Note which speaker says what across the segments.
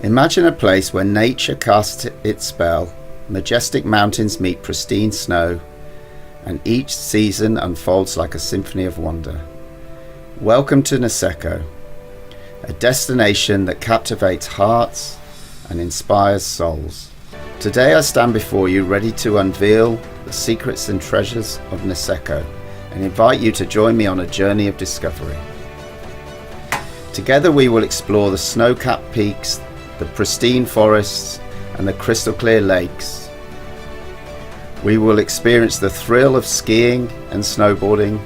Speaker 1: Imagine a place where nature casts its spell, majestic mountains meet pristine snow, and each season unfolds like a symphony of wonder. Welcome to Niseko, a destination that captivates hearts and inspires souls. Today I stand before you ready to unveil the secrets and treasures of Niseko and invite you to join me on a journey of discovery. Together we will explore the snow-capped peaks, the pristine forests and the crystal clear lakes. We will experience the thrill of skiing and snowboarding,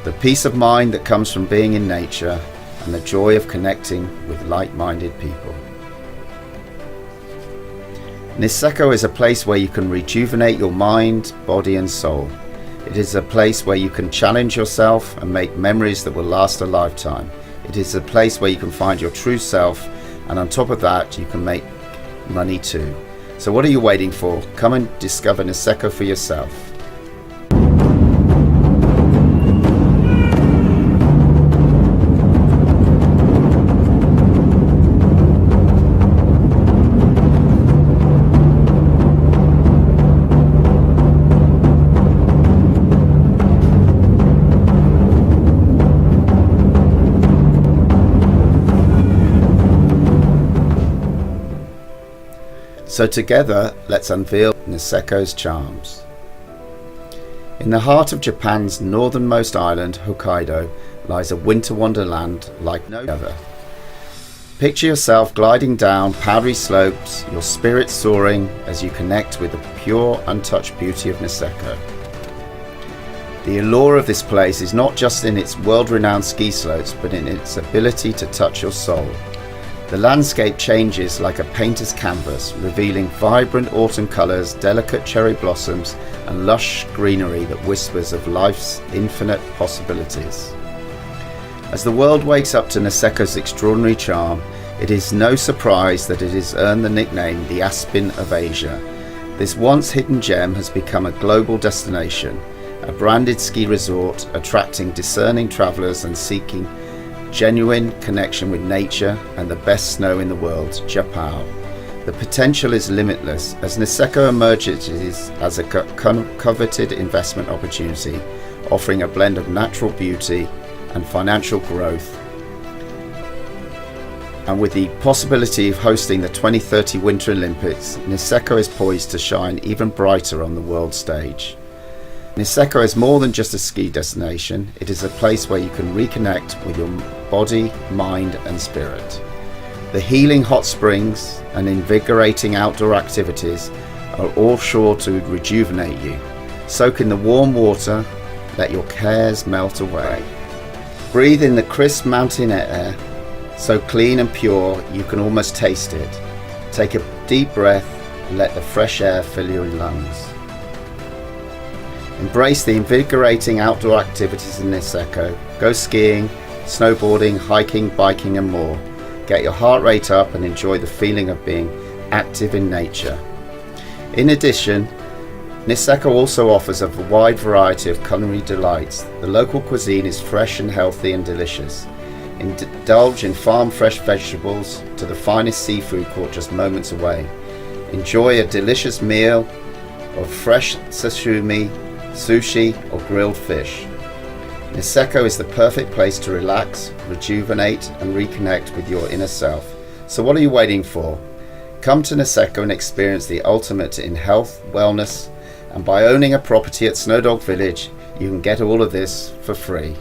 Speaker 1: the peace of mind that comes from being in nature, and the joy of connecting with like-minded people. Niseko is a place where you can rejuvenate your mind, body and soul. It is a place where you can challenge yourself and make memories that will last a lifetime. It is a place where you can find your true self, and on top of that you can make money too. So what are you waiting for? Come and discover Niseko for yourself. So together, let's unveil Niseko's charms. In the heart of Japan's northernmost island, Hokkaido, lies a winter wonderland like no other. Picture yourself gliding down powdery slopes, your spirit soaring as you connect with the pure, untouched beauty of Niseko. The allure of this place is not just in its world-renowned ski slopes, but in its ability to touch your soul. The landscape changes like a painter's canvas, revealing vibrant autumn colours, delicate cherry blossoms, and lush greenery that whispers of life's infinite possibilities. As the world wakes up to Niseko's extraordinary charm, it is no surprise that it has earned the nickname the Aspen of Asia. This once hidden gem has become a global destination, a branded ski resort attracting discerning travellers and seeking genuine connection with nature and the best snow in the world, Japan. The potential is limitless as Niseko emerges as a coveted investment opportunity, offering a blend of natural beauty and financial growth. And with the possibility of hosting the 2030 Winter Olympics, Niseko is poised to shine even brighter on the world stage. Niseko is more than just a ski destination. It is a place where you can reconnect with your body, mind and spirit. The healing hot springs and invigorating outdoor activities are all sure to rejuvenate you. Soak in the warm water, let your cares melt away. Breathe in the crisp mountain air, so clean and pure you can almost taste it. Take a deep breath and let the fresh air fill your lungs. Embrace the invigorating outdoor activities in Niseko. Go skiing, snowboarding, hiking, biking and more. Get your heart rate up and enjoy the feeling of being active in nature. In addition, Niseko also offers a wide variety of culinary delights. The local cuisine is fresh and healthy and delicious. Indulge in farm fresh vegetables to the finest seafood caught just moments away. Enjoy a delicious meal of fresh sashimi, sushi or grilled fish. Niseko is the perfect place to relax, rejuvenate and reconnect with your inner self. So what are you waiting for? Come to Niseko and experience the ultimate in health, wellness, and by owning a property at SnowDog Village, you can get all of this for free.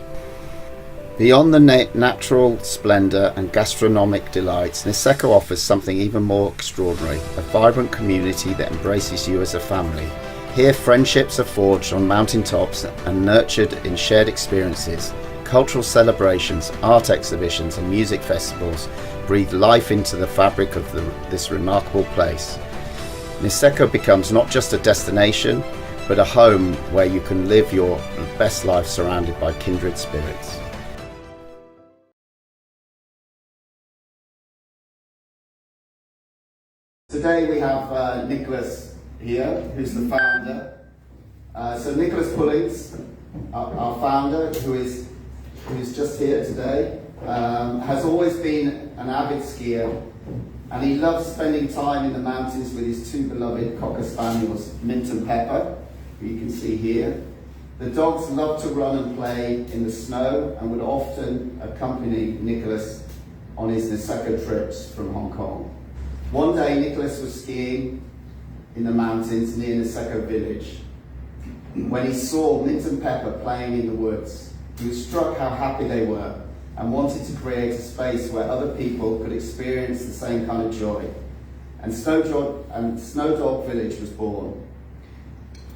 Speaker 1: Beyond the natural splendor and gastronomic delights, Niseko offers something even more extraordinary, a vibrant community that embraces you as a family. Here friendships are forged on mountaintops and nurtured in shared experiences. Cultural celebrations, art exhibitions and music festivals breathe life into the fabric of this remarkable place. Niseko becomes not just a destination, but a home where you can live your best life surrounded by kindred spirits. Today we have Nicholas here, who's the founder. So Nicholas Pullings, our founder, who's just here today, has always been an avid skier, and he loves spending time in the mountains with his two beloved Cocker Spaniels, Mint and Pepper, who you can see here. The dogs love to run and play in the snow and would often accompany Nicholas on his Niseko trips from Hong Kong. One day, Nicholas was skiing in the mountains near Niseko Village when he saw Mint and Pepper playing in the woods. He was struck how happy they were and wanted to create a space where other people could experience the same kind of joy. And SnowDog Village was born.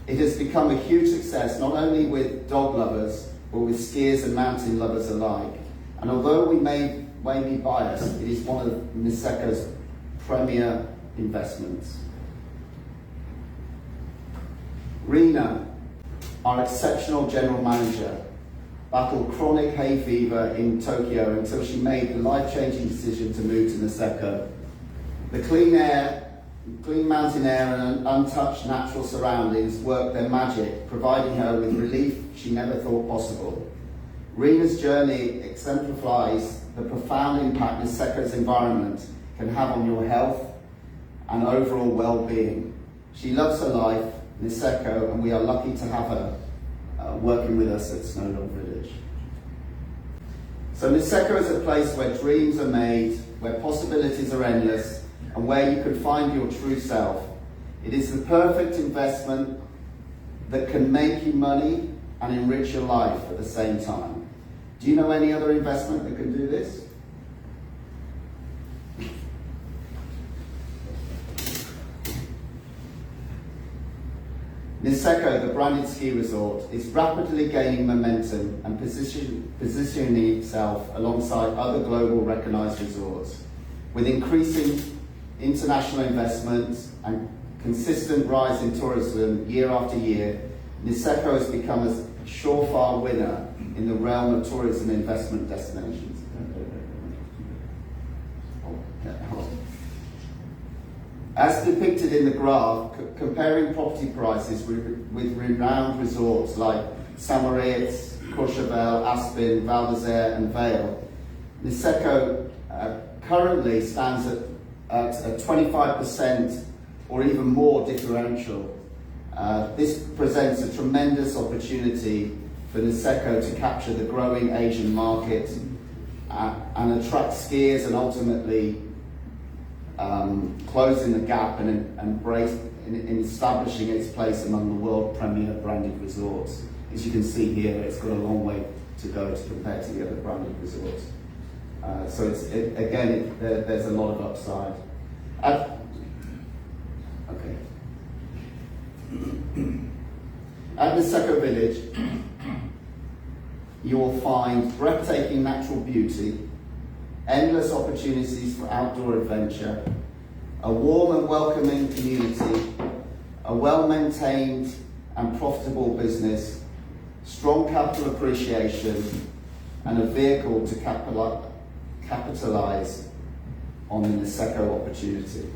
Speaker 1: It has become a huge success, not only with dog lovers, but with skiers and mountain lovers alike. And although we may be biased, it is one of Niseko's premier investments. Rena, our exceptional general manager, battled chronic hay fever in Tokyo until she made the life-changing decision to move to Niseko. The clean mountain air and untouched natural surroundings worked their magic, providing her with relief she never thought possible. Rena's journey exemplifies the profound impact Niseko's environment can have on your health and overall well-being. She loves her life, Niseko, and we are lucky to have her working with us at SnowDog Village. So Niseko is a place where dreams are made, where possibilities are endless, and where you can find your true self. It is the perfect investment that can make you money and enrich your life at the same time. Do you know any other investment that can do this? Niseko, the branded ski resort, is rapidly gaining momentum and positioning itself alongside other global recognized resorts. With increasing international investments and consistent rise in tourism year after year, Niseko has become a surefire winner in the realm of tourism investment destinations. As depicted in the graph, comparing property prices with renowned resorts like Saint-Moritz, Courchevel, Aspen, Val d'Isère and Vale, Niseko currently stands at a 25% or even more differential. This presents a tremendous opportunity for Niseko to capture the growing Asian market and attract skiers and ultimately closing the gap in establishing its place among the world premier branded resorts. As you can see here, it's got a long way to go to compare to the other branded resorts. So there's a lot of upside. At Niseko Village, you will find breathtaking natural beauty, endless opportunities for outdoor adventure, a warm and welcoming community, a well-maintained and profitable business, strong capital appreciation, and a vehicle to capitalize on the Niseko opportunity.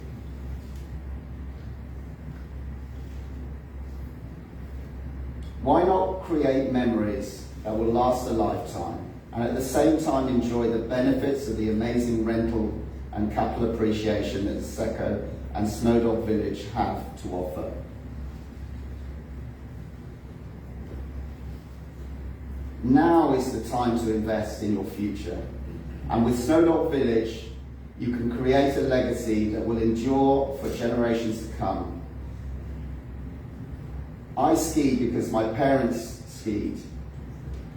Speaker 1: Why not create memories that will last a lifetime, and at the same time enjoy the benefits of the amazing rental and capital appreciation that Niseko and SnowDog Village have to offer? Now is the time to invest in your future. And with SnowDog Village, you can create a legacy that will endure for generations to come. I ski because my parents skied,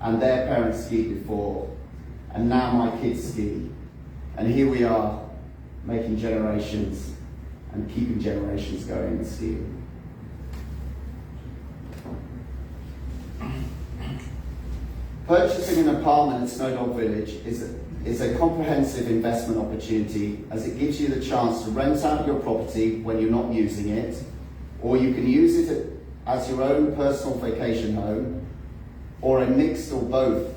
Speaker 1: and their parents skied before, and now my kids ski. And here we are, making generations and keeping generations going in skiing. Purchasing an apartment at SnowDog Village is a comprehensive investment opportunity, as it gives you the chance to rent out your property when you're not using it, or you can use it as your own personal vacation home, or a mix or both.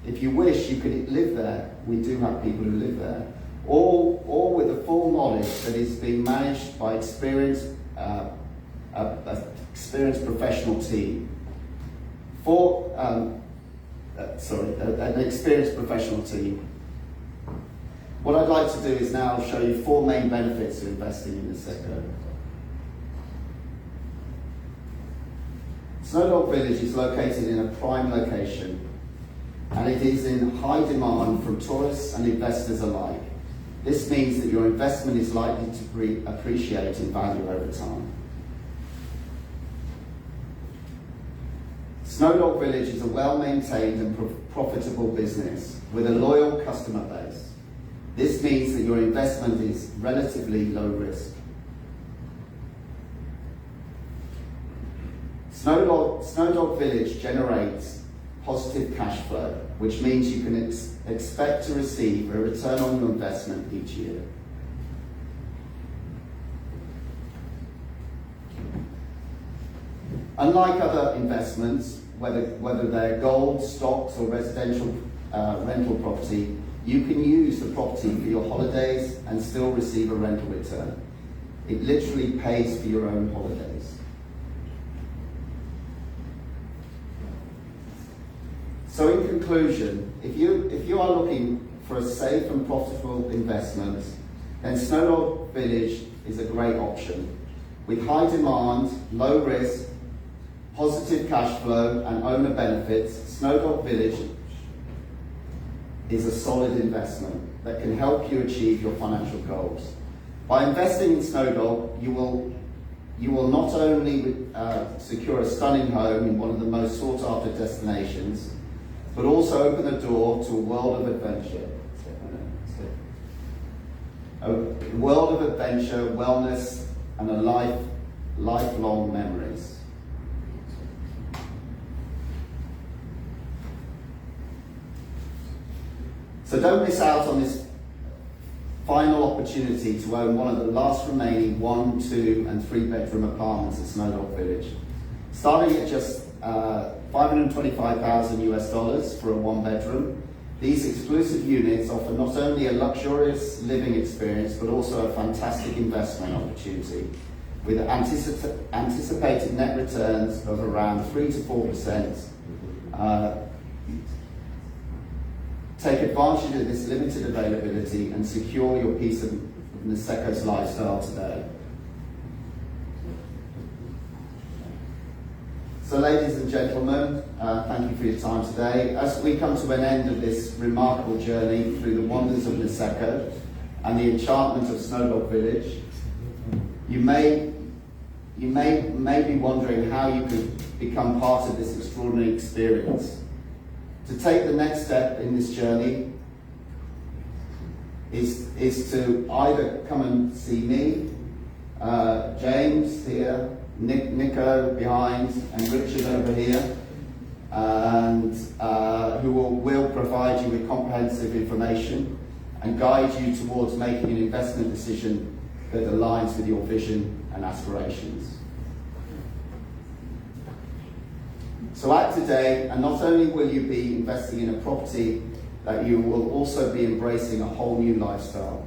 Speaker 1: If you wish, you could live there. We do have people who live there. Or with the full knowledge that is being managed by an experienced professional team. An experienced professional team. What I'd like to do is now show you 4 main benefits of investing in Niseko. SnowDog Village is located in a prime location, and it is in high demand from tourists and investors alike. This means that your investment is likely to appreciate in value over time. SnowDog Village is a well-maintained and profitable business with a loyal customer base. This means that your investment is relatively low risk. SnowDog Village generates positive cash flow, which means you can expect to receive a return on your investment each year. Unlike other investments, whether they're gold, stocks, or residential rental property, you can use the property for your holidays and still receive a rental return. It literally pays for your own holidays. So in conclusion, if you are looking for a safe and profitable investment, then SnowDog Village is a great option. With high demand, low risk, positive cash flow and owner benefits, SnowDog Village is a solid investment that can help you achieve your financial goals. By investing in SnowDog, you will not only secure a stunning home in one of the most sought after destinations, but also open the door to a world of adventure. A world of adventure, wellness, and lifelong memories. So don't miss out on this final opportunity to own one of the last remaining 1, 2, and 3 bedroom apartments at SnowDog Village. Starting at just $525,000 US for a 1 bedroom, these exclusive units offer not only a luxurious living experience, but also a fantastic investment opportunity with anticipated net returns of around 3 to 4%. Take advantage of this limited availability and secure your piece of Niseko's lifestyle today. So ladies and gentlemen, thank you for your time today. As we come to an end of this remarkable journey through the wonders of Niseko and the enchantment of SnowDog Village, you may be wondering how you could become part of this extraordinary experience. To take the next step in this journey is to either come and see me, James here, Nico behind, and Richard over here, and who will provide you with comprehensive information and guide you towards making an investment decision that aligns with your vision and aspirations. So act today, and not only will you be investing in a property, that you will also be embracing a whole new lifestyle.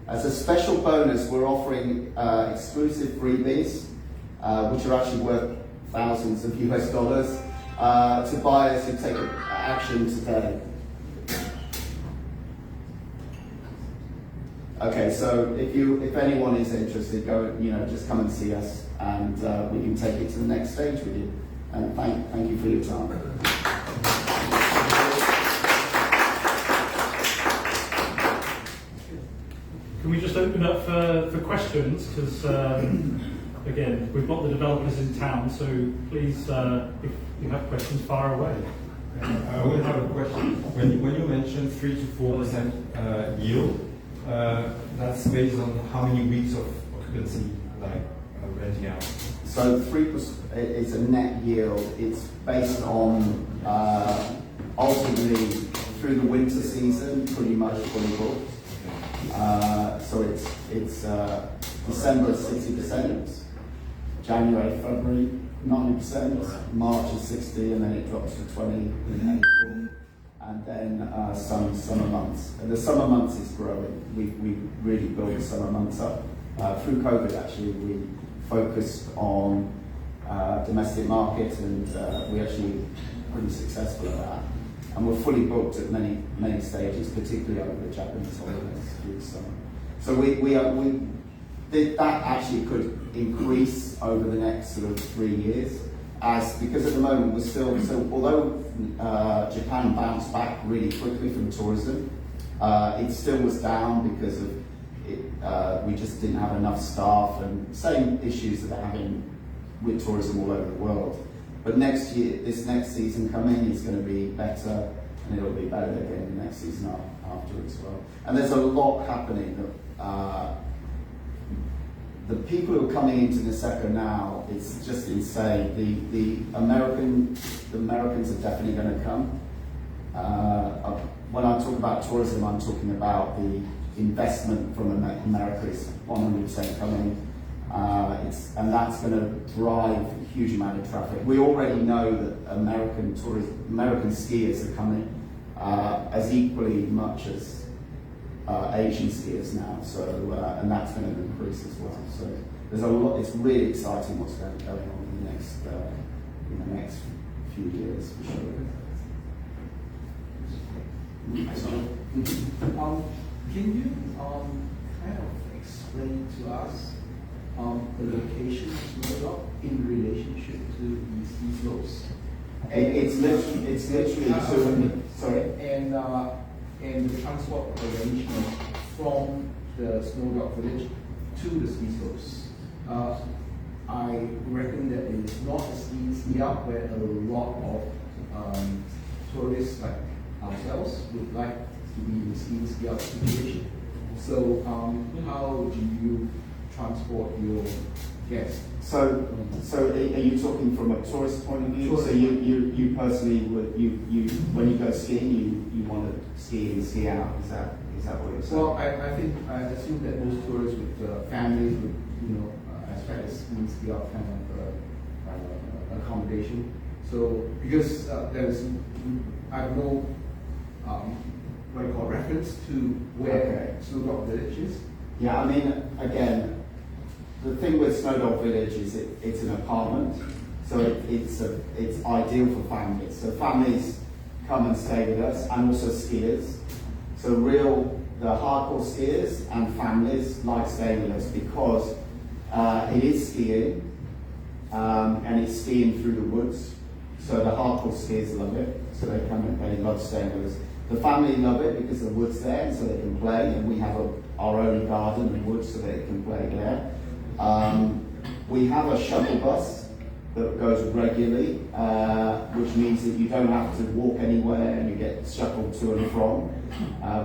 Speaker 1: As a special bonus, we're offering exclusive freebies, which are actually worth thousands of US dollars, to buyers who take action today. Okay, so if anyone is interested, just come and see us, and we can take it to the next stage with you. And thank you for your time.
Speaker 2: Can we just open up for questions? Because again, we've got the developers in town, so please, if you have questions, fire away.
Speaker 3: I will have a question. When you mentioned 3 to 4% yield, that's based on how many weeks of occupancy, like renting out?
Speaker 1: So 3% is a net yield. It's based on ultimately through the winter season, pretty much fully booked. So it's December 60%, January, February 90%, March is 60%, and then it drops to 20% in April, and then some summer months. And the summer months is growing. We really built the summer months up. Through COVID, actually, we focused on domestic market, and we actually pretty successful at that. and we're fully booked at many stages, particularly over the Japanese holidays through the summer. So that actually could increase over the next sort of 3 years, because at the moment we're still, so although Japan bounced back really quickly from tourism, it still was down because of we just didn't have enough staff, and same issues that they're having with tourism all over the world. But next year, this next season coming is going to be better, and it'll be better again the next season after as well. And there's a lot happening. The people who are coming into Niseko now, it's just insane. The Americans are definitely going to come. When I talk about tourism, I'm talking about the investment from America is 100% coming. And that's going to drive a huge amount of traffic. We already know that American skiers are coming as equally much as Asian skiers now. So and that's going to increase as well. So there's a lot. It's really exciting what's going on in the next few years for sure.
Speaker 4: Can you kind of explain to us the location of SnowDog in relationship to the ski slopes?
Speaker 1: It's literally
Speaker 4: and the transport arrangement from the SnowDog Village to the ski slopes. I reckon that it is not a ski out where a lot of tourists like ourselves would like to be in the ski out situation. So how do you transport your guests?
Speaker 1: So are you talking from a tourist point of view?
Speaker 4: Tourist.
Speaker 1: So you personally would you when you go skiing you want to ski in, ski out? Is that what you're saying?
Speaker 4: Well, I assume that most tourists with families would expect a ski out kind of accommodation. So because I have no what you call reference to where SnowDog Village is.
Speaker 1: Yeah, I mean, again, the thing with SnowDog Village is it's an apartment, so it's ideal for families. So families come and stay with us, and also skiers. So the hardcore skiers and families like staying with us because it is skiing, and it's skiing through the woods. So the hardcore skiers love it, so they come and they love staying with us. The family love it because the wood's there, so they can play, and we have our own garden and woods so they can play there. We have a shuttle bus that goes regularly, which means that you don't have to walk anywhere and you get shuttled to and from,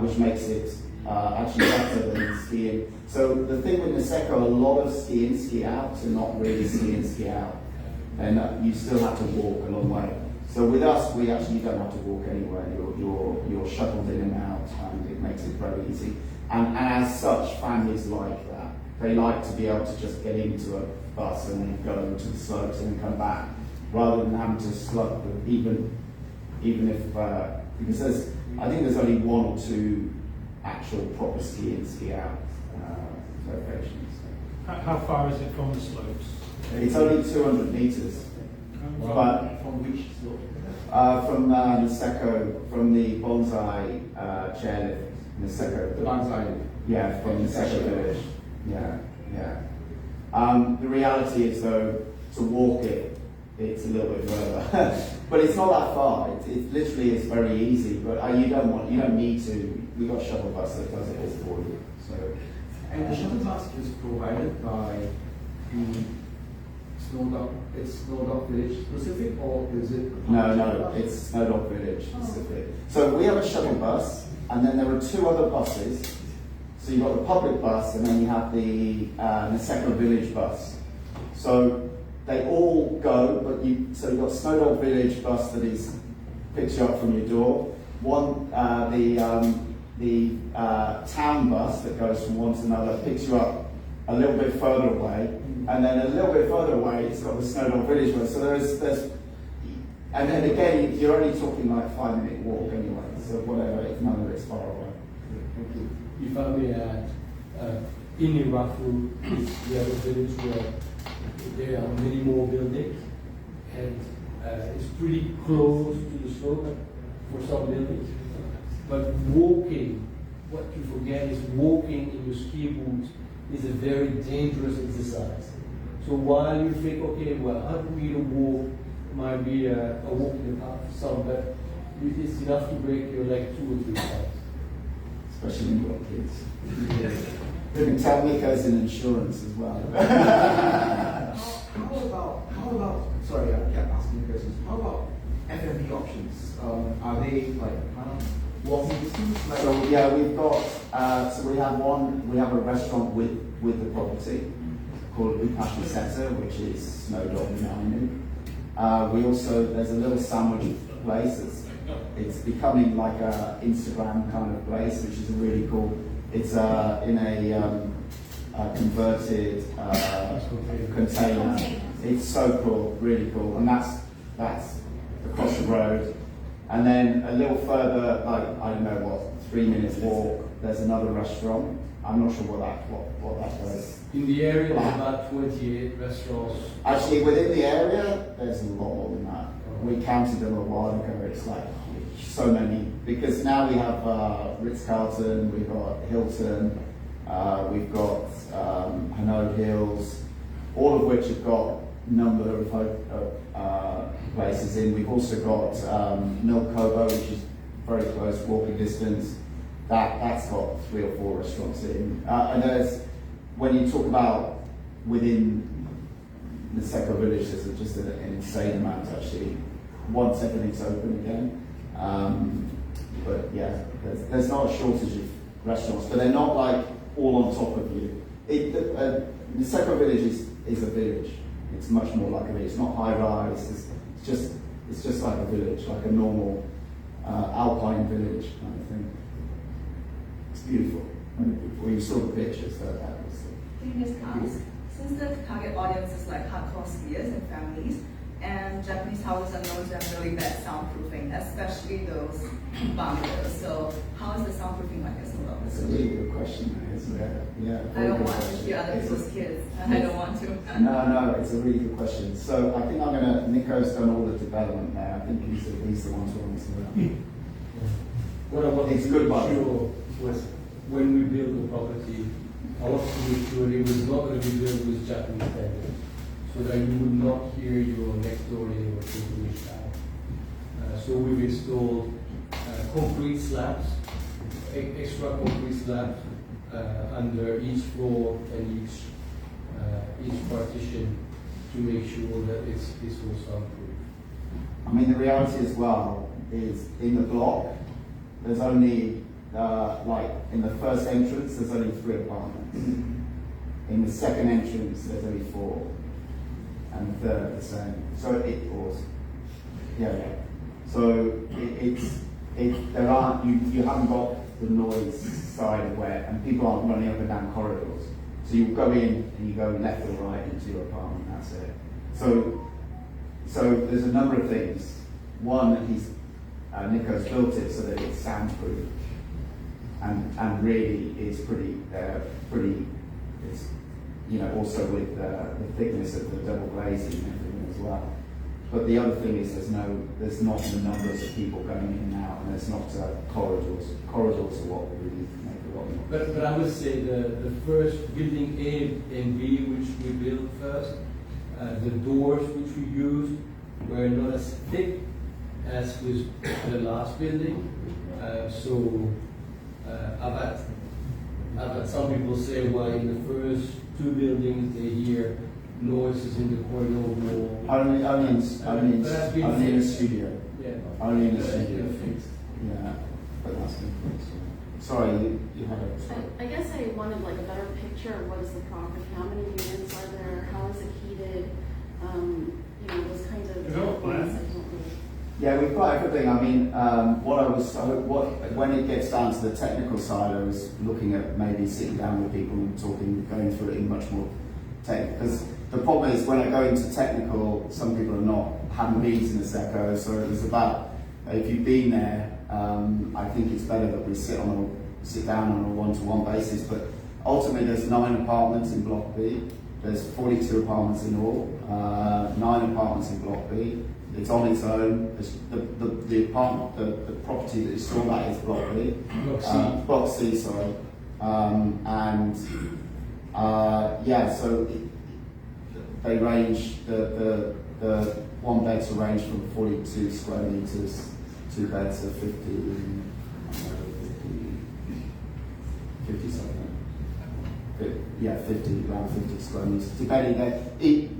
Speaker 1: which makes it actually better than skiing. So the thing with Niseko, a lot of ski in, ski out, are not really ski in, ski out. And you still have to walk a long way. So with us, we actually don't have to walk anywhere. You're shuttled in and out, and it makes it very easy. And as such, families like that. They like to be able to just get into a bus and then go to the slopes and then come back, rather than having to slug them, even if because I think there's only 1 or 2 actual proper ski in, ski out locations.
Speaker 2: How far is it from the slopes?
Speaker 1: It's only 200 meters. But
Speaker 4: From which slope?
Speaker 1: from Niseko, from the bonsai chairlift, Niseko.
Speaker 4: The bonsai.
Speaker 1: Yeah, from Niseko Village. Yeah. The reality is though, to walk it's a little bit further, but it's not that far. It literally is very easy. But you don't need to. We got a shuttle bus that does it all for you. So.
Speaker 4: And the shuttle bus is provided by the it's SnowDog Village specific, or is it?
Speaker 1: No, it's SnowDog Village specific. So we have a shuttle bus, and then there are 2 other buses. So you've got the public bus, and then you have the Niseko Village bus. So they all go, but you've got SnowDog Village bus that picks you up from your door. The town bus that goes from one to another picks you up a little bit further away, and then a little bit further away it's got the SnowDog Village one. So there's and then again you're only talking like 5-minute walk anyway. So whatever, if none of it's far away.
Speaker 4: Thank you.
Speaker 5: If I may add, in Irafu is the other village where there are many more buildings, and it's pretty close to the slope. for some buildings. But walking, what you forget is walking in your ski boots is a very dangerous exercise. So while you think, okay, well, 100-meter walk might be a walk in the park for some, but it's enough to break your leg 2 or 3 times.
Speaker 1: Especially when you've got kids. You can tell Nico's in insurance as well.
Speaker 4: How about, sorry, I kept asking questions. How about F&B options? Are they like walking distance? Like,
Speaker 1: So yeah, we've got, so we have a restaurant with the property called Unmatched Natural Beauty, which is SnowDog Village. We also, there's a little sandwich place. It's becoming like a Instagram kind of place, which is really cool. It's in a converted container. It's so cool, really cool, and that's across the road. And then a little further, like I don't know what, 3 minutes walk. There's another restaurant. I'm not sure what that does.
Speaker 5: In the area, there's about 28 restaurants.
Speaker 1: Actually, within the area, there's a lot more than that. We counted them a while ago. It's like so many, because now we have Ritz-Carlton, we've got Hilton, we've got Hanoi Hills, all of which have got a number of places in. We've also got Milkovo, which is very close, walking distance. That's got 3 or 4 restaurants in. And there's, when you talk about within Niseko Village, there's just an insane amount actually, once everything's open again. But yeah, there's not a shortage of restaurants, but they're not like all on top of you. Niseko Village is a village. It's much more like a village. It's not high rise. It's just like a village, like a normal alpine village kind of thing. It's beautiful. When you saw the pictures, that was.
Speaker 6: Can you just ask, since the target audience is like hardcore skiers and families, and Japanese houses are known to have really bad soundproofing, especially those bungalows. So how is the soundproofing like as well?
Speaker 1: That's a really good question. Yeah,
Speaker 6: I don't want to hear other people's kids. I don't want to.
Speaker 1: No, it's a really good question. So I think Nico's done all the development there. I think he's the one to answer that.
Speaker 5: What I want
Speaker 1: It's
Speaker 5: to
Speaker 1: good,
Speaker 5: make
Speaker 1: but
Speaker 5: sure was when we build the property, I want to make sure it was not going to be built with Japanese standards, so that you would not hear your next door neighbor taking it out. So we've installed concrete slabs, extra concrete slabs under each floor and each partition to make sure that it's all soundproof.
Speaker 1: I mean, the reality as well is in the block, there's only, like in the first entrance, there's only 3 apartments. In the second entrance, there's only 4. And the third, the same. So So you haven't got the noise side where, and people aren't running up and down corridors. So you go in and you go left or right into your apartment, that's it. So there's a number of things. One, Nico's built it so that it's soundproof, and really is pretty. It's also with the thickness of the double glazing and everything as well. But the other thing is there's not the numbers of people going in and out, and there's not corridors. Corridors are what really make a lot more.
Speaker 5: But I would say the first building A and B, which we built first, the doors which we used were not as thick as with the last building. I've had some people say, well, in the first 2 buildings they hear noises in the corridor wall.
Speaker 1: Only in the studio.
Speaker 5: Yeah.
Speaker 1: Only in the studio. Yeah, but that's been fixed. Sorry, you had a.
Speaker 7: I guess I wanted like a better picture of what is the property, how many units are there, how is it heated, those kinds of
Speaker 2: Is that a plan?
Speaker 7: things I don't really.
Speaker 1: Yeah, we've got everything. I mean, when it gets down to the technical side, I was looking at maybe sitting down with people and talking, going through it in much more technical. Because the problem is when I go into technical, some people haven't been to Niseko, so it was about, if you've been there, I think it's better that we sit down on a one-to-one basis. But ultimately, there's 9 apartments in Block B. There's 42 apartments in all, 9 apartments in Block B. It's on its own. The apartment, the property that you saw that is Block B. Block C, sorry. So they range, the one beds will range from 42 square meters, two beds are 50 something. Yeah, 50, around 50 square meters. Depending,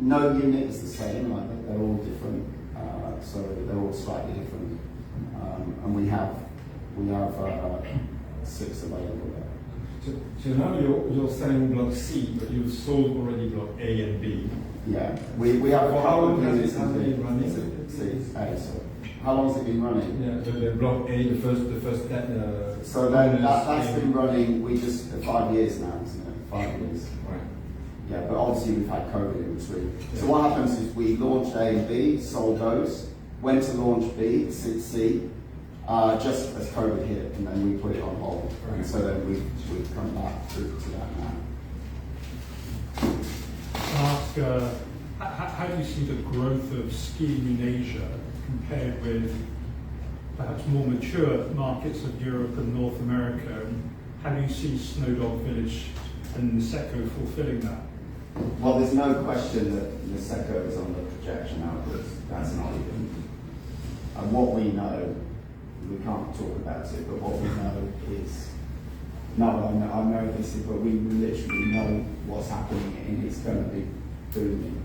Speaker 1: no unit is the same, like they're all different, so they're all slightly different. And we have 6 available there.
Speaker 3: So now you're selling block C, but you've sold already block A and B.
Speaker 1: Yeah, we have a
Speaker 3: For how
Speaker 1: couple
Speaker 3: long
Speaker 1: of
Speaker 3: has
Speaker 1: units
Speaker 3: it been running?
Speaker 1: So how long has it been running?
Speaker 3: Yeah, the block A, the first
Speaker 1: So that's been running. 5 years now, isn't it? 5 years.
Speaker 3: Right.
Speaker 1: Yeah, but obviously we've had COVID in between. So what happens is we launched A and B, sold those, went to launch B, C, just as COVID hit, and then we put it on hold.
Speaker 3: Right.
Speaker 1: And so then we've come back to that now.
Speaker 2: Ask, how do you see the growth of skiing in Asia compared with perhaps more mature markets of Europe and North America? And how do you see SnowDog Village and Niseko fulfilling that?
Speaker 1: Well, there's no question that Niseko is on the projection outwards. That's not even. And what we know, we can't talk about it, but what we know is, I know this, but we literally know what's happening and it's going to be booming.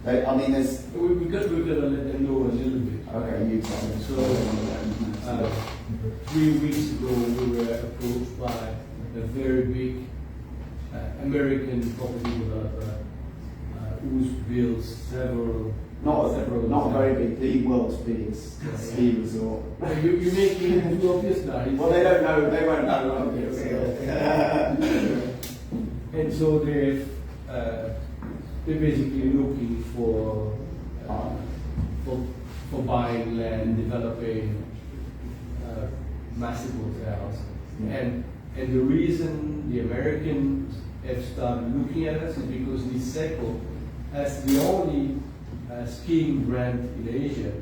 Speaker 1: There's.
Speaker 5: We've got to let them know a little bit.
Speaker 1: Okay, you tell me.
Speaker 5: So, 3 weeks ago, we were approached by a very big American property developer who's built several.
Speaker 1: Not very big, the world's biggest ski resort.
Speaker 5: You're making it too obvious now.
Speaker 1: Well, they don't know, they won't know. Okay.
Speaker 5: And so they're basically looking for buying land, developing massive hotels. And the reason the Americans have started looking at us is because Niseko, as the only skiing brand in Asia,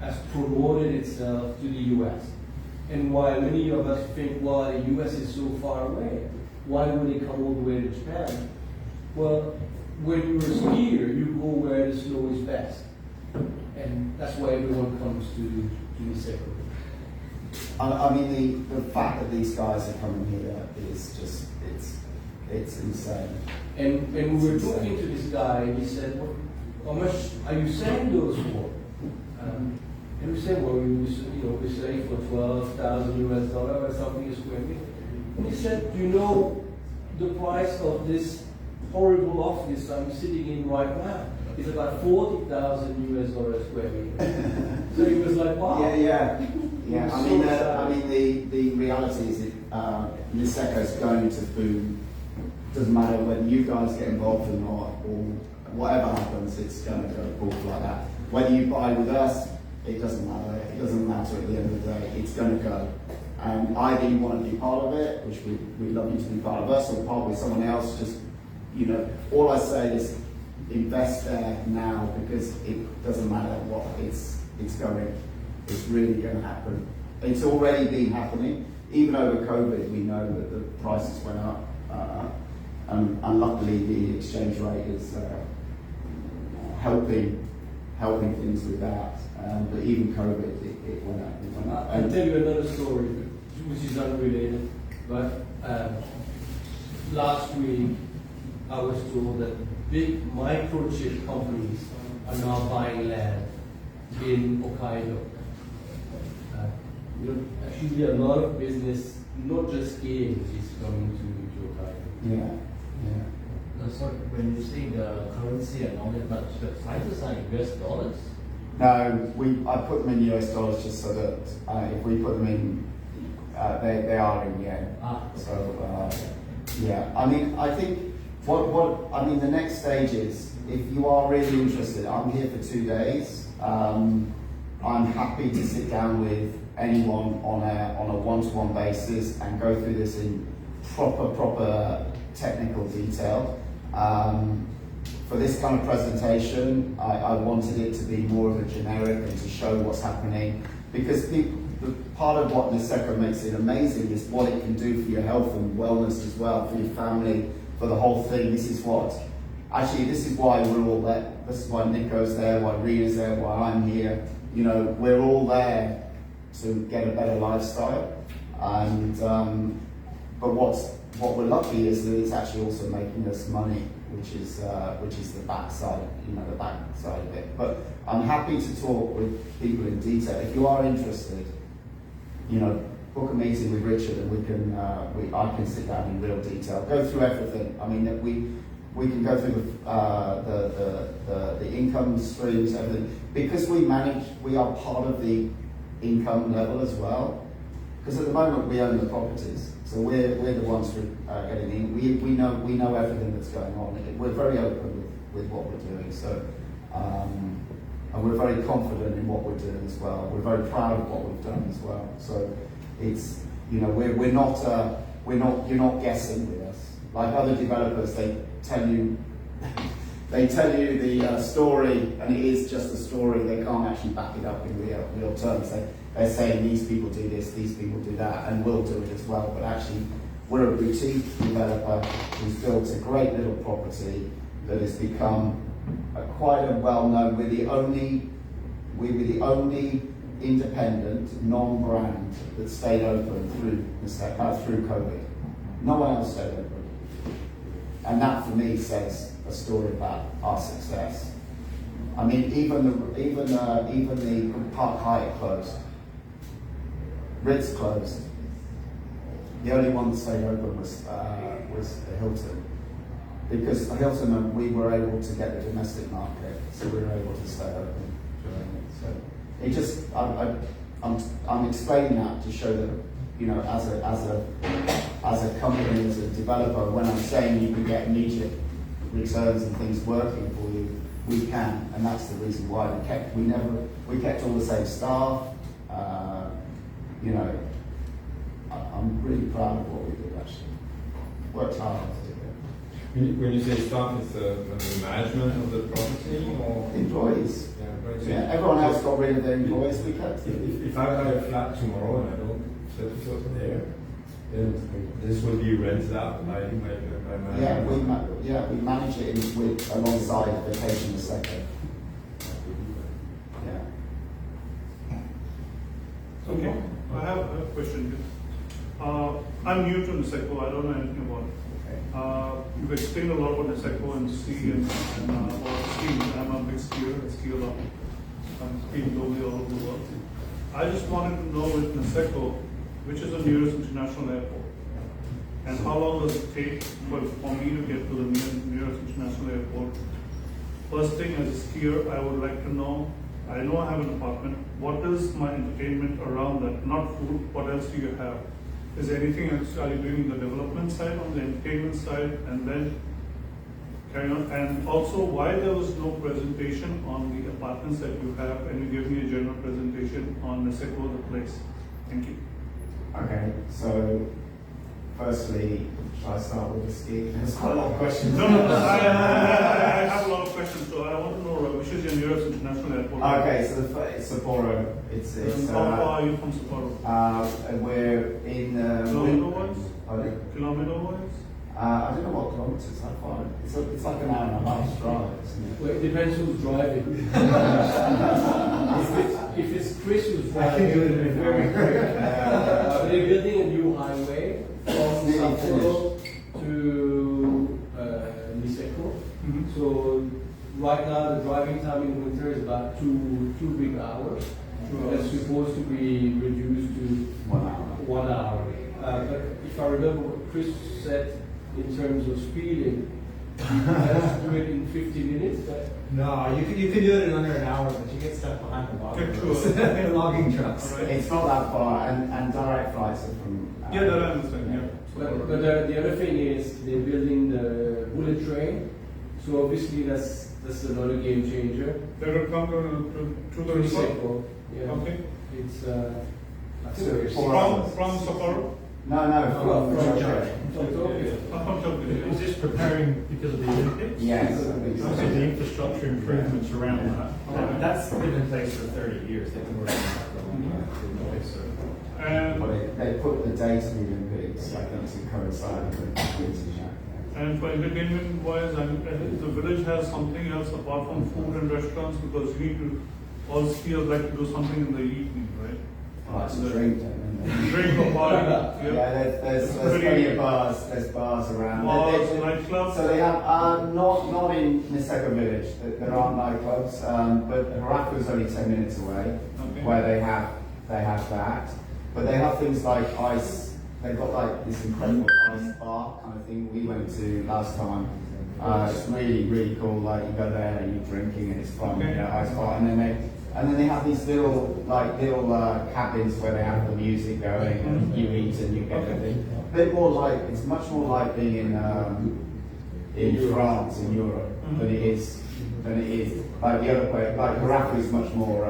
Speaker 5: has promoted itself to the US. And while many of us think, well, the US is so far away, why would they come all the way to Japan? Well, when you're a skier, you go where the snow is best. And that's why everyone comes to Niseko.
Speaker 1: The fact that these guys are coming here is just, it's insane.
Speaker 5: And we were talking to this guy, and he said, well, how much are you selling those for? And we said, well, we're selling for $12,000 or something a square meter. And he said, do you know the price of this horrible office I'm sitting in right now? It's about $40,000 a square meter. So he was like, wow.
Speaker 1: Yeah. The reality is that Niseko is going to boom. Doesn't matter whether you guys get involved or not, or whatever happens, it's going to go forward like that. Whether you buy with us, it doesn't matter. It doesn't matter at the end of the day. It's going to go. And either you want to be part of it, which we'd love you to be part of us, or part with someone else. Just, all I say is invest there now, because it doesn't matter what it's going. It's really going to happen. It's already been happening. Even over COVID, we know that the prices went up. And luckily the exchange rate is helping things with that. But even COVID, it went up.
Speaker 5: I'll tell you another story, which is unrelated. But last week, I was told that big microchip companies are now buying land in Hokkaido. Actually, a lot of business, not just skiing, is coming to Hokkaido.
Speaker 1: Yeah.
Speaker 8: So when you say the currency and all that, but the prices are in US dollars?
Speaker 1: No, I put them in US dollars just so that if we put them in, they are in yen. So yeah, I think the next stage is, if you are really interested, I'm here for 2 days. I'm happy to sit down with anyone on a one-to-one basis and go through this in proper technical detail. for this kind of presentation, I wanted it to be more of a generic and to show what's happening, because part of what Niseko makes it amazing is what it can do for your health and wellness as well, for your family, for the whole thing. This is why we're all there. This is why Nico's there, why Rita's there, why I'm here. You know, we're all there to get a better lifestyle. And but what we're lucky is that it's actually also making us money, which is the backside, the backside of it. But I'm happy to talk with people in detail. If you are interested, book a meeting with Richard, and I can sit down in real detail, go through everything. I mean, we can go through the income streams, everything, because we are part of the income level as well. Because at the moment we own the properties, so we're the ones who are getting in. We know everything that's going on. We're very open with what we're doing. So, and we're very confident in what we're doing as well. We're very proud of what we've done as well. So it's you're not guessing with us like other developers. They tell you the story, and it is just a story. They can't actually back it up in real terms. They're saying these people do this, these people do that, and we'll do it as well. But actually, we're a boutique developer who's built a great little property that has become quite a well-known. We were the only independent, non-brand that stayed open through COVID. No one else stayed open, and that for me says a story about our success. I mean, even the Park Hyatt closed. Ritz closed. The only one that stayed open was the Hilton, because the Hilton, we were able to get the domestic market, so we were able to stay open during it. So it just, I'm explaining that to show that as a company, as a developer, when I'm saying you can get immediate returns and things working for you, we can, and that's the reason why we kept all the same staff. I'm really proud of what we did actually. Worked hard to do it.
Speaker 3: When you say staff, it's the management of the property or
Speaker 1: employees?
Speaker 3: Yeah,
Speaker 1: Yeah, everyone else got rid of their employees. We kept.
Speaker 3: If I buy a flat tomorrow and I don't set a foot there, then this will be rented out by management.
Speaker 1: Yeah, we manage it alongside Vacation Niseko. Yeah.
Speaker 2: Okay, I have a question. I'm new to Niseko, I don't know anything about it. You've explained a lot about Niseko and ski and about skiing. I'm a big skier, I ski a lot. I'm skiing globally all over the world. I just wanted to know with Niseko, which is the nearest international airport, and how long does it take for me to get to the nearest international airport? First thing, as a skier, I would like to know, I know I have an apartment, what is my entertainment around that? Not food, what else do you have? Is there anything else are you doing on the development side, on the entertainment side, and then carry on? And also, why there was no presentation on the apartments that you have, and you gave me a general presentation on Niseko, the place? Thank you.
Speaker 1: Okay, so firstly, shall I start with the ski? There's quite a lot of questions.
Speaker 2: No, I have a lot of questions, so I want to know which is your nearest international airport?
Speaker 1: Okay, so it's Sapporo.
Speaker 2: How far are you from Sapporo?
Speaker 1: We're in.
Speaker 2: Kilometer-wise? Kilometer-wise?
Speaker 1: I don't know what kilometers. How far? It's like an hour and a half drive, isn't it?
Speaker 5: Well, it depends who's driving. if it's Chris who's driving, it will be very quick. They're building a new highway from Sapporo to Niseko.
Speaker 2: Mm-hmm.
Speaker 5: So right now the driving time in winter is about two big hours. That's supposed to be reduced to
Speaker 1: 1 hour.
Speaker 5: 1 hour. But if I remember what Chris said in terms of speeding, let's do it in 50 minutes.
Speaker 9: No, you can do it in under an hour, but you get stuck behind the
Speaker 2: True.
Speaker 9: logging trucks.
Speaker 2: Right.
Speaker 1: It's not that far, and direct flights are from.
Speaker 2: Yeah, that I understand, yeah.
Speaker 5: But the other thing is they're building the bullet train, so obviously that's another game changer.
Speaker 2: They're going to come to the resort?
Speaker 5: Niseko, yeah.
Speaker 2: Okay.
Speaker 5: It's I think
Speaker 1: So
Speaker 5: it's
Speaker 1: four hours.
Speaker 2: From Sapporo?
Speaker 1: No, from
Speaker 5: From
Speaker 1: Tokyo.
Speaker 5: Tokyo.
Speaker 2: From Tokyo.
Speaker 8: Is this
Speaker 2: preparing because of the Olympics?
Speaker 1: Yes.
Speaker 2: Also the infrastructure improvements around that.
Speaker 9: That's been in place for 30 years. They've been working on that for a long time.
Speaker 1: Well, they put the date of the Olympics, I think, to coincide with the Olympics.
Speaker 2: And for entertainment wise, the village has something else apart from food and restaurants, because you need to, all skiers like to do something in the evening, right?
Speaker 1: Oh, it's a drink.
Speaker 2: Drink or party.
Speaker 1: Yeah, there's plenty of bars. There's bars around.
Speaker 2: Bars, nightclubs.
Speaker 1: So they have not in Niseko Village. There aren't nightclubs, but Haraku is only 10 minutes away, where they have that. But they have things like ice. They've got like this incredible ice bar kind of thing we went to last time. It's really cool. Like you go there and you're drinking and it's fun. You know, ice bar, and then they have these little cabins where they have the music going and you eat and you get everything. A bit more like, it's much more like being in France, in Europe, than it is like the other way. Like Haraku is much more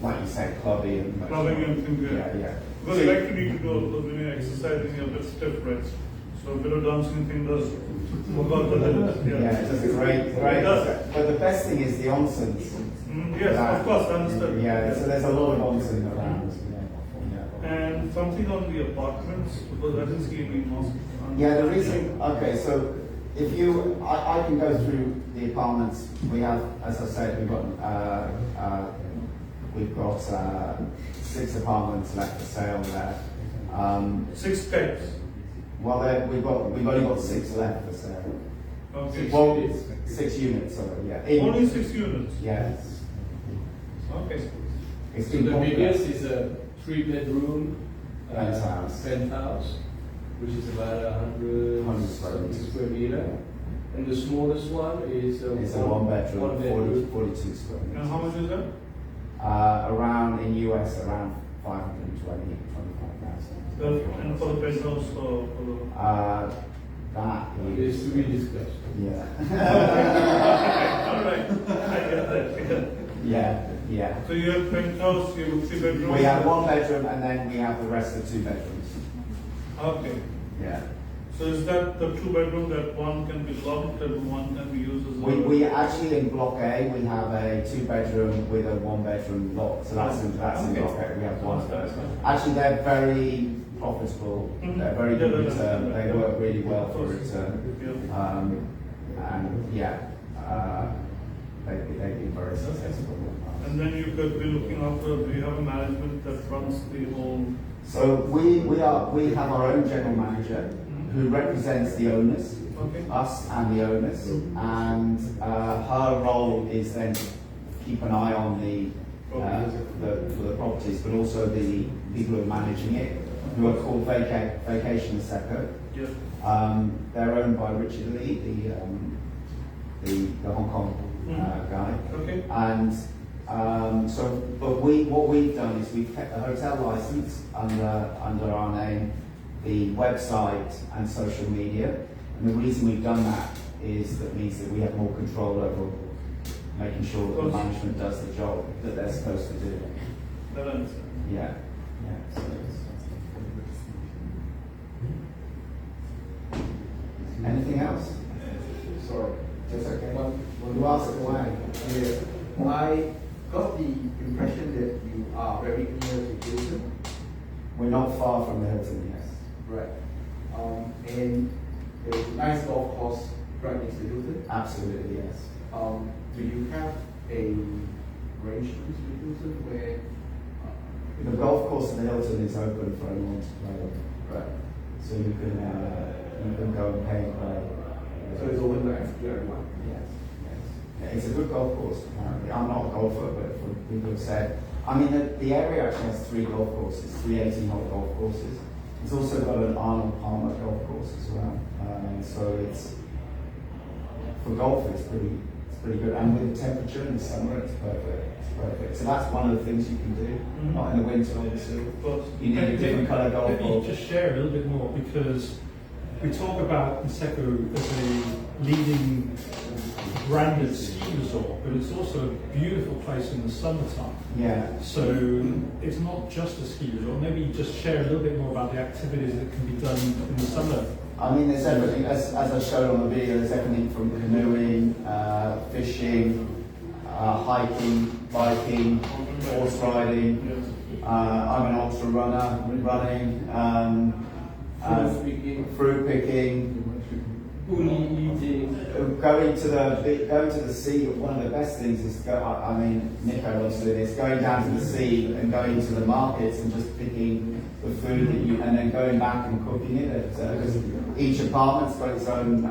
Speaker 1: like you said, clubbing and
Speaker 2: things.
Speaker 1: Yeah.
Speaker 2: Because you actually need to do when you're exercising, you're a bit stiff, right? So a bit of dancing thing does work out the limits.
Speaker 1: Yeah, it does a great. But the best thing is the onsens.
Speaker 2: Yes, of course, I understand.
Speaker 1: Yeah, so there's a lot of onsen around.
Speaker 2: And something on the apartments, because I didn't see any most.
Speaker 1: Yeah, the reason. Okay, so if you, I can go through the apartments. We have, as I said, we've got 6 apartments left for sale there.
Speaker 2: 6 types.
Speaker 1: Well, we've only got 6 left for sale.
Speaker 2: Okay.
Speaker 1: Well, 6 units, sorry, yeah.
Speaker 2: Only 6 units?
Speaker 1: Yes.
Speaker 2: Okay.
Speaker 1: It's
Speaker 5: So the biggest is a 3-bedroom penthouse, which is about 100 square meter. And the smallest one is a
Speaker 1: it's a 1-bedroom, 42 square meters.
Speaker 2: And how much is that?
Speaker 1: Around in US, around 520, 25,000.
Speaker 2: And for the penthouse,
Speaker 1: that
Speaker 5: is to be discussed.
Speaker 1: Yeah.
Speaker 2: All right. I get that.
Speaker 1: Yeah.
Speaker 2: So you have penthouse, you have 3 bedrooms?
Speaker 1: We have 1 bedroom and then we have the rest of 2 bedrooms.
Speaker 2: Okay.
Speaker 1: Yeah.
Speaker 2: So is that the 2 bedroom that one can be locked and one can be used as a...
Speaker 1: We actually in Block A we have a 2 bedroom with a 1 bedroom lock. So that's in Block A. We have 1. Actually, they're very profitable. They're very good return. They work really well for return. And they've been very successful.
Speaker 2: And then you could be looking after. Do you have a management that runs the whole?
Speaker 1: So we have our own general manager who represents the owners, us and the owners, and her role is then to keep an eye on the properties, but also the people who are managing it, who are called Vacation Niseko. They're owned by Richard Lee, the Hong Kong guy. And what we've done is we've kept the hotel license under our name, the website and social media. And the reason we've done that is that means that we have more control over making sure that the management does the job that they're supposed to do. Yeah. Anything else?
Speaker 4: Sorry.
Speaker 1: It's okay. You ask it away.
Speaker 4: Yeah. I got the impression that you are very near to Hilton.
Speaker 1: We're not far from the Hilton, yes.
Speaker 4: Right. And there's a nice golf course right next to Hilton.
Speaker 1: Absolutely, yes.
Speaker 4: Do you have a arrangement with Hilton where
Speaker 1: the golf course at the Hilton is open for anyone to play?
Speaker 4: Right.
Speaker 1: So you can go and pay and play.
Speaker 4: So it's open to everyone?
Speaker 1: Yes. Yeah, it's a good golf course, apparently. I'm not a golfer, but people have said. I mean, the area actually has 3 golf courses, 3 18-hole golf courses. It's also got an Arnold Palmer golf course as well. So it's, for golf, it's pretty good. And with the temperature in the summer, it's perfect. So that's one of the things you can do. Not in the winter, obviously. You need a different colour golf ball.
Speaker 2: Maybe just share a little bit more, because we talk about Niseko as a leading branded ski resort, but it's also a beautiful place in the summertime.
Speaker 1: Yeah.
Speaker 2: So it's not just a ski resort. Maybe you just share a little bit more about the activities that can be done in the summer
Speaker 1: I mean, there's everything, as I showed on the video, there's everything from canoeing, fishing, hiking, biking, horse riding. I'm an ultra runner, running, fruit picking, going to the sea. One of the best things is I mean, Nico loves to do this, going down to the sea and going to the markets and just picking the food that and then going back and cooking it. Because each apartment's got its own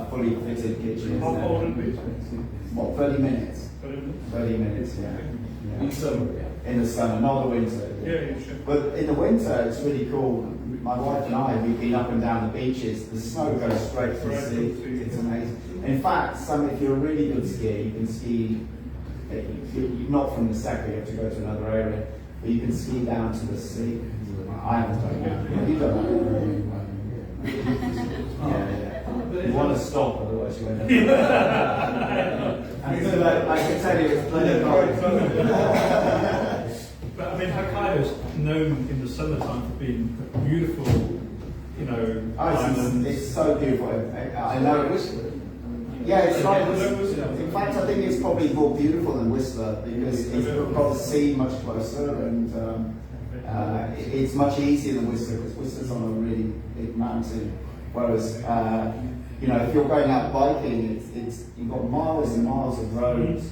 Speaker 1: fully fitted kitchen.
Speaker 2: How long would it be?
Speaker 1: What, 30 minutes? 30 minutes, yeah.
Speaker 5: In summer,
Speaker 1: In the summer, not the winter.
Speaker 2: Yeah, sure.
Speaker 1: But in the winter, it's really cool. My wife and I, we've been up and down the beaches. The snow goes straight to the sea. It's amazing. In fact, if you're a really good skier, you can ski. You're not from Niseko, you have to go to another area, but you can ski down to the sea. I haven't done that. Have you done that? Yeah. You want to stop, otherwise you end up. And so, I can tell you, it's plenty of
Speaker 2: But I mean, Hokkaido's known in the summertime for being a beautiful, island.
Speaker 1: It's so beautiful. I know. Yeah, it's like Whistler. In fact, I think it's probably more beautiful than Whistler because it's got the sea much closer and it's much easier than Whistler because Whistler's on a really big mountain. Whereas, if you're going out biking, you've got miles and miles of roads.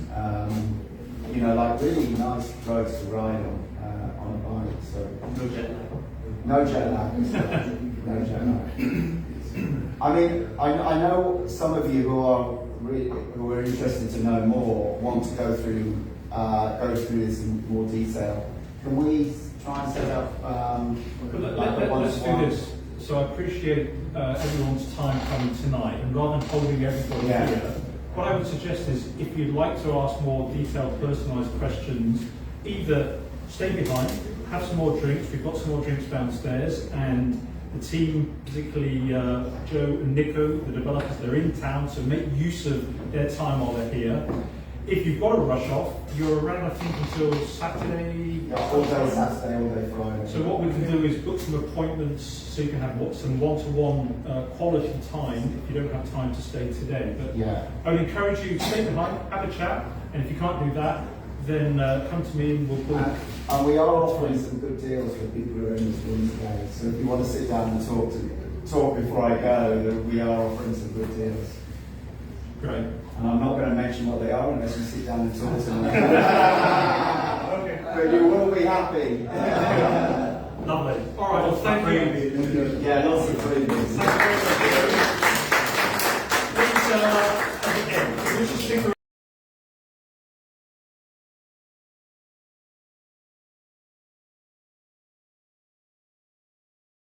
Speaker 1: Like really nice roads to ride on a bike. So no jet lag. No jet lag. I mean, I know some of you who are interested to know more want to go through this in more detail. Can we try and set up?
Speaker 2: Let's do this. So I appreciate everyone's time coming tonight, and rather than holding everybody here, what I would suggest is if you'd like to ask more detailed, personalised questions, either stay behind, have some more drinks. We've got some more drinks downstairs, and the team, particularly Joe and Nico, the developers, they're in town, so make use of their time while they're here. If you've got to rush off, you're around, I think, until Saturday.
Speaker 1: Yeah, all day Saturday, all day Friday.
Speaker 2: So what we can do is book some appointments so you can have some one-to-one quality time if you don't have time to stay today. But I would encourage you to stay behind, have a chat, and if you can't do that, then come to me and we'll book.
Speaker 1: And we are offering some good deals for people who are in this room today. So if you want to sit down and talk before I go, then we are offering some good deals.
Speaker 2: Great.
Speaker 1: And I'm not going to mention what they are unless you sit down and talk to them.
Speaker 2: Okay.
Speaker 1: But you will be happy.
Speaker 2: Lovely. All right. Well, thank you.